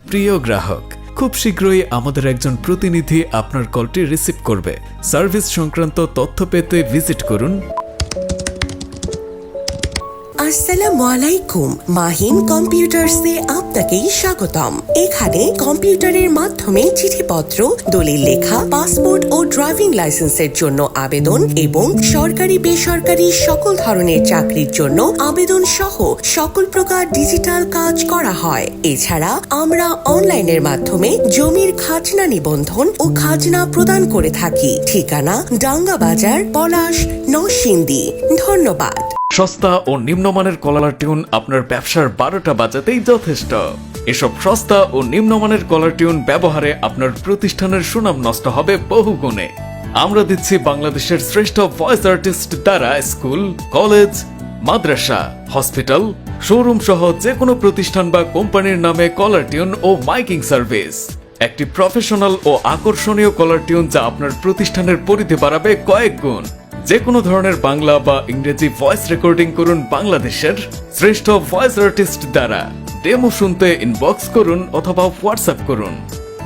প্রিয় গ্রাহক, খুব শীঘ্রই আমাদের একজন প্রতিনিধি আপনার কলটি রিসিভ করবে। সার্ভিস সংক্রান্ত তথ্য পেতে ভিজিট করুন। আসসালামু আলাইকুম। মাহিন কম্পিউটার্সে আপনাকে স্বাগতম। এখানে কম্পিউটারের মাধ্যমে চিঠিপত্র, দলিল লেখা, পাসপোর্ট ও ড্রাইভিং লাইসেন্সের জন্য আবেদন এবং সরকারি বেসরকারি সকল ধরনের চাকরির জন্য আবেদন সহ সকল প্রকার ডিজিটাল কাজ করা হয়। এছাড়া আমরা অনলাইনের মাধ্যমে জমির খাজনা নিবন্ধন ও খাজনা প্রদান করে থাকি। ঠিকানা ডাঙ্গা বাজার, পলাশ, নরসিংদী। ধন্যবাদ। সস্তা ও নিম্নমানের কলার টিউন আপনার ব্যবসার 12টা বাজাতেই যথেষ্ট। এসব সস্তা ও নিম্নমানের কলার টিউন ব্যবহারে আপনার প্রতিষ্ঠানের সুনাম নষ্ট হবে বহু গুণে। আমরা দিচ্ছি বাংলাদেশের শ্রেষ্ঠ ভয়েস আর্টিস্ট দ্বারা স্কুল, কলেজ, মাদ্রাসা, হসপিটাল, শোরুম সহ যে কোনো প্রতিষ্ঠান বা কোম্পানির নামে কলার টিউন ও মাইকিং সার্ভিস। একটি প্রফেশনাল ও আকর্ষণীয় কলার টিউন যা আপনার প্রতিষ্ঠানের পরিধি বাড়াবে কয়েক গুণ। যে কোনো ধরনের বাংলা বা ইংরেজি ভয়েস রেকর্ডিং করুন বাংলাদেশের শ্রেষ্ঠ ভয়েস আর্টিস্ট দ্বারা। ডেমো শুনতে ইনবক্স করুন অথবা হোয়াটসঅ্যাপ করুন।